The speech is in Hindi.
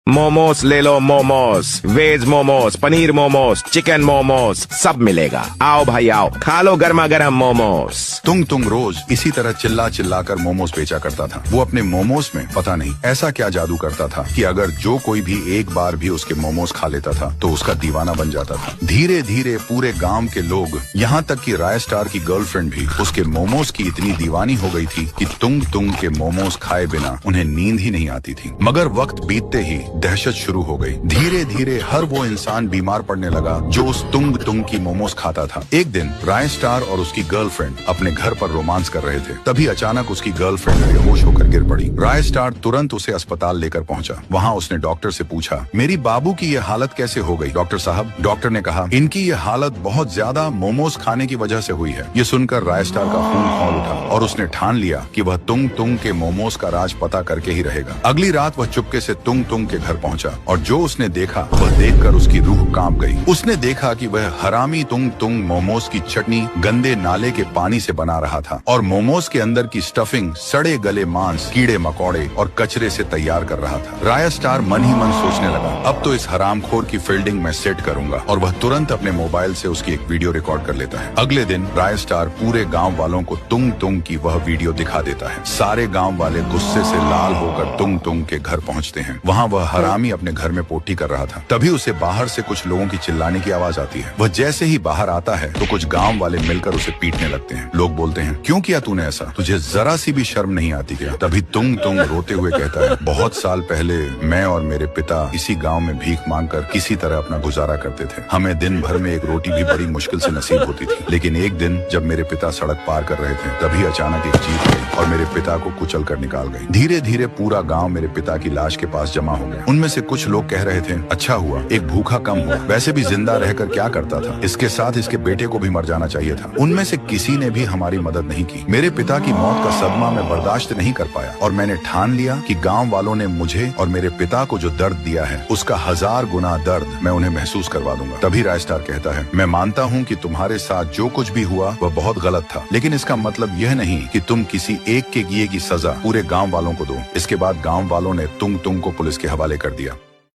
मोमोस ले लो, मोमोस, वेज मोमोस, पनीर मोमोस, चिकन मोमोस, सब मिलेगा। आओ भाई आओ, खा लो गर्मा गर्म मोमोस। तुंग रोज इसी तरह चिल्ला चिल्ला कर मोमोस बेचा करता था। वो अपने मोमोस में पता नहीं ऐसा क्या जादू करता था कि अगर जो कोई भी एक बार भी उसके मोमोस खा लेता था तो उसका दीवाना बन जाता था। धीरे धीरे पूरे गांव के लोग, यहाँ तक कि राय स्टार की गर्लफ्रेंड भी उसके मोमोस की इतनी दीवानी हो गई थी कि तुंग के मोमोस खाए बिना उन्हें नींद ही नहीं आती थी। मगर वक्त बीतते ही दहशत शुरू हो गई। धीरे धीरे हर वो इंसान बीमार पड़ने लगा जो उस तुंग की मोमोस खाता था। एक दिन राय स्टार और उसकी गर्लफ्रेंड अपने घर पर रोमांस कर रहे थे। तभी अचानक उसकी गर्लफ्रेंड बेहोश होकर गिर पड़ी। राय स्टार तुरंत उसे अस्पताल लेकर पहुंचा। वहां उसने डॉक्टर से पूछा, मेरी बाबू की ये हालत कैसे हो गई डॉक्टर साहब? डॉक्टर ने कहा, इनकी ये हालत बहुत ज्यादा मोमोस खाने की वजह से हुई है। ये सुनकर राय स्टार का खून खौल उठा और उसने ठान लिया कि वह तुंग के मोमोस का राज पता करके ही रहेगा। अगली रात वह चुपके से तुंग के घर पहुंचा और जो उसने देखा वह देखकर उसकी रूह कांप गई। उसने देखा कि वह हरामी तुंग मोमोस की चटनी गंदे नाले के पानी से बना रहा था और मोमोस के अंदर की स्टफिंग सड़े गले मांस, कीड़े मकोड़े और कचरे से तैयार कर रहा था। राय स्टार मन ही मन सोचने लगा, अब तो इस हरामखोर की फील्डिंग मैं सेट करूंगा, और वह तुरंत अपने मोबाइल से उसकी एक वीडियो रिकॉर्ड कर लेता है। अगले दिन राय स्टार पूरे गाँव वालों को तुंग की वह वीडियो दिखा देता है। सारे गाँव वाले गुस्से से लाल होकर तुंग के घर पहुँचते हैं। वहाँ वह हरामी अपने घर में पोटी कर रहा था। तभी उसे बाहर से कुछ लोगों की चिल्लाने की आवाज आती है। वह जैसे ही बाहर आता है तो कुछ गांव वाले मिलकर उसे पीटने लगते हैं। लोग बोलते हैं, क्यों किया तूने ऐसा? तुझे जरा सी भी शर्म नहीं आती क्या? तभी तुंग रोते हुए कहता है, बहुत साल पहले मैं और मेरे पिता इसी गांव में भीख मांगकर किसी तरह अपना गुजारा करते थे। हमें दिन भर में एक रोटी भी बड़ी मुश्किल से नसीब होती थी। लेकिन एक दिन जब मेरे पिता सड़क पार कर रहे थे तभी अचानक एक जीप आई और मेरे पिता को कुचल कर निकाल गई। धीरे धीरे पूरा गाँव मेरे पिता की लाश के पास जमा हो गया। उनमें से कुछ लोग कह रहे थे, अच्छा हुआ एक भूखा कम हुआ, वैसे भी जिंदा रहकर क्या करता था, इसके साथ इसके बेटे को भी मर जाना चाहिए था। उनमें से किसी ने भी हमारी मदद नहीं की। मेरे पिता की मौत का सदमा मैं बर्दाश्त नहीं कर पाया और मैंने ठान लिया कि गांव वालों ने मुझे और मेरे पिता को जो दर्द दिया है उसका 1000 गुना दर्द मैं उन्हें महसूस करवा दूंगा। तभी राय स्टार कहता है, मैं मानता हूँ कि तुम्हारे साथ जो कुछ भी हुआ वह बहुत गलत था, लेकिन इसका मतलब यह नहीं कि तुम किसी एक के किए की सजा पूरे गाँव वालों को दो। इसके बाद गाँव वालों ने तुंग को पुलिस के हवाले कर दिया।